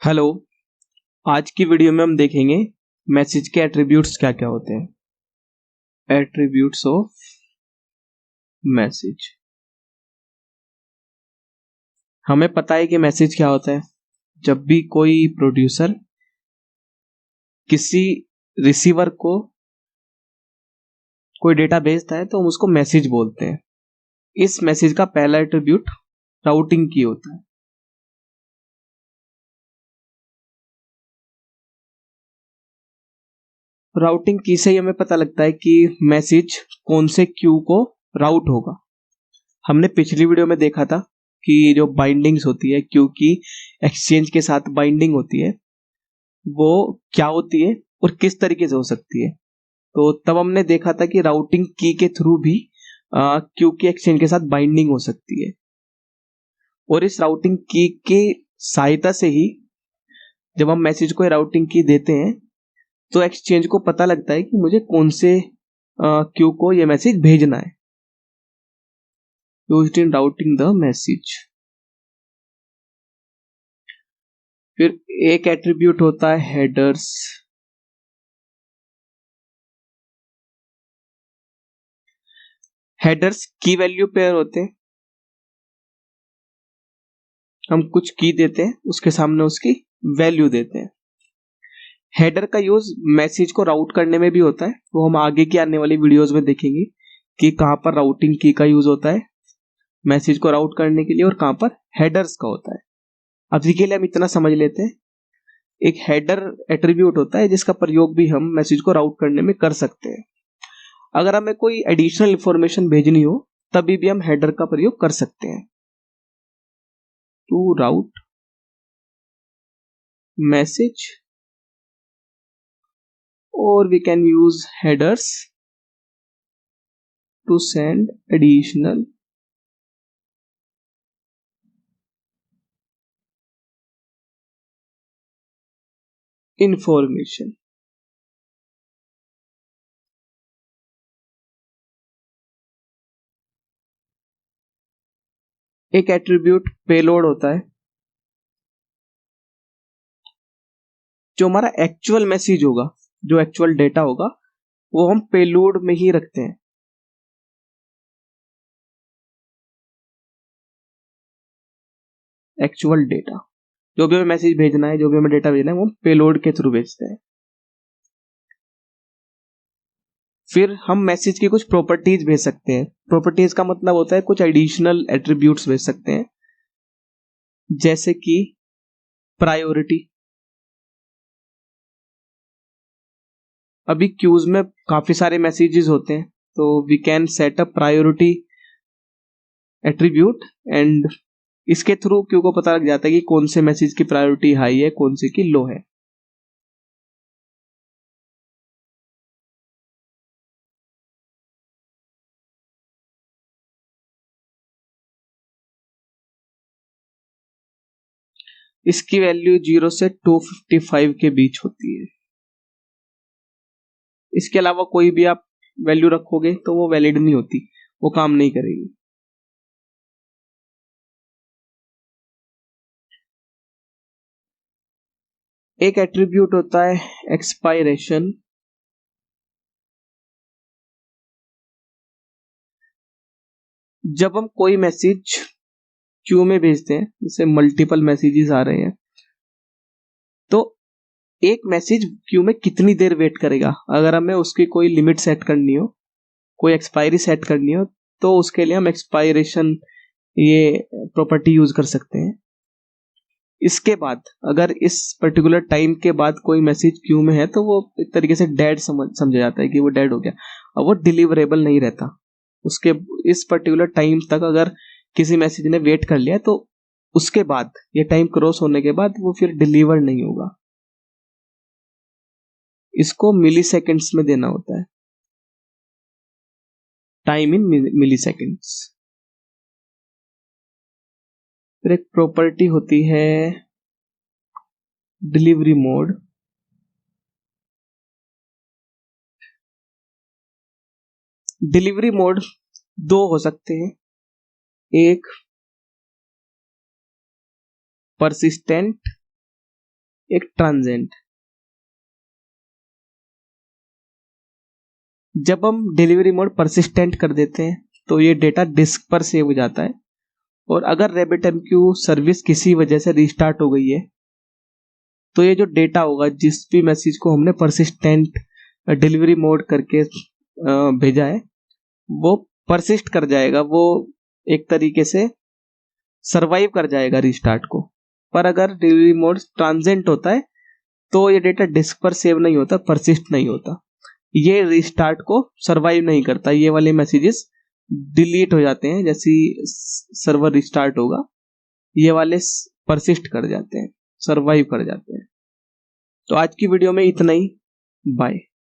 Hello. आज की video में हम देखेंगे मैसेज के एट्रीब्यूट्स क्या क्या होते हैं। Attributes of message. हमें पता है कि मैसेज क्या होता है। जब भी कोई प्रोड्यूसर किसी रिसीवर को कोई डेटा भेजता है तो हम उसको मैसेज बोलते हैं। इस मैसेज का पहला एट्रीब्यूट राउटिंग की होता है। राउटिंग की से ही हमें पता लगता है कि मैसेज कौन से क्यू को राउट होगा। हमने पिछली वीडियो में देखा था कि जो बाइंडिंग्स होती है, क्यू की एक्सचेंज के साथ बाइंडिंग होती है, वो क्या होती है और किस तरीके से हो सकती है। तो तब हमने देखा था कि राउटिंग की के थ्रू भी क्यू की एक्सचेंज के साथ बाइंडिंग हो सकती है। और इस राउटिंग की के सहायता से ही जब हम मैसेज को राउटिंग की देते हैं तो एक्सचेंज को पता लगता है कि मुझे कौन से क्यू को ये मैसेज भेजना है। Used in routing the message. फिर एक एट्रीब्यूट होता है हेडर्स। हेडर्स की वैल्यू पेयर होते हैं। हम कुछ की देते हैं, उसके सामने उसकी वैल्यू देते हैं। हेडर का यूज मैसेज को राउट करने में भी होता है, वो हम आगे की आने वाली वीडियोस में देखेंगे कि कहां पर राउटिंग की का यूज होता है मैसेज को राउट करने के लिए और कहां पर हेडर्स का होता है। अभी के लिए हम इतना समझ लेते हैं, एक हेडर एट्रीब्यूट होता है जिसका प्रयोग भी हम मैसेज को राउट करने में कर सकते हैं। अगर हमें कोई एडिशनल इंफॉर्मेशन भेजनी हो तभी भी हम हेडर का प्रयोग कर सकते हैं। To route message, or we can use headers to send additional information। एक एट्रीब्यूट पेलोड होता है। जो हमारा एक्चुअल मैसेज होगा, जो एक्चुअल डेटा होगा, वो हम पेलोड में ही रखते हैं। एक्चुअल डेटा, जो भी हमें मैसेज भेजना है, जो भी हमें डेटा भेजना है, वो हम पेलोड के थ्रू भेजते हैं। फिर हम मैसेज की कुछ प्रॉपर्टीज भेज सकते हैं। प्रॉपर्टीज का मतलब होता है कुछ एडिशनल एट्रीब्यूट्स भेज सकते हैं, जैसे कि प्रायोरिटी। अभी क्यूज में काफी सारे मैसेजेस होते हैं, तो we can set a priority attribute and इसके थ्रू क्यू को पता लग जाता है कि कौन से मैसेज की प्रायोरिटी हाई है, कौन से की लो है। इसकी वैल्यू 0 से 255 के बीच होती है। इसके अलावा कोई भी आप वैल्यू रखोगे तो वो वैलिड नहीं होती, वो काम नहीं करेगी। एक एट्रीब्यूट होता है एक्सपायरेशन। जब हम कोई मैसेज क्यू में भेजते हैं, जैसे मल्टीपल मैसेजेस आ रहे हैं, तो एक मैसेज क्यू में कितनी देर वेट करेगा। अगर हमें उसकी कोई लिमिट सेट करनी हो, कोई एक्सपायरी सेट करनी हो, तो उसके लिए हम एक्सपायरेशन ये प्रॉपर्टी यूज कर सकते हैं। इसके बाद अगर इस पर्टिकुलर टाइम के बाद कोई मैसेज क्यू में है तो वो एक तरीके से डेड समझा जाता है कि वो डेड हो गया, और वो डिलीवरेबल नहीं रहता। उसके इस पर्टिकुलर टाइम तक अगर किसी मैसेज ने वेट कर लिया तो उसके बाद ये टाइम क्रॉस होने के बाद वो फिर डिलीवर नहीं होगा। इसको मिली सेकेंड्स में देना होता है, टाइम इन मिली सेकेंड्स। फिर एक प्रॉपर्टी होती है डिलीवरी मोड। डिलीवरी मोड दो हो सकते हैं, एक परसिस्टेंट एक ट्रांजेंट। जब हम डिलीवरी मोड परसिस्टेंट कर देते हैं तो ये डेटा डिस्क पर सेव हो जाता है, और अगर RabbitMQ सर्विस किसी वजह से रिस्टार्ट हो गई है तो ये जो डेटा होगा, जिस भी मैसेज को हमने परसिस्टेंट डिलीवरी मोड करके भेजा है, वो परसिस्ट कर जाएगा, वो एक तरीके से सरवाइव कर जाएगा रिस्टार्ट को। पर अगर डिलीवरी मोड ट्रांजेंट होता है तो ये डेटा डिस्क पर सेव नहीं होता, परसिस्ट नहीं होता, ये रिस्टार्ट को सरवाइव नहीं करता, ये वाले मैसेजेस डिलीट हो जाते हैं जैसे ही सर्वर रिस्टार्ट होगा, ये वाले परसिस्ट कर जाते हैं, सरवाइव कर जाते हैं। तो आज की वीडियो में इतना ही, बाय।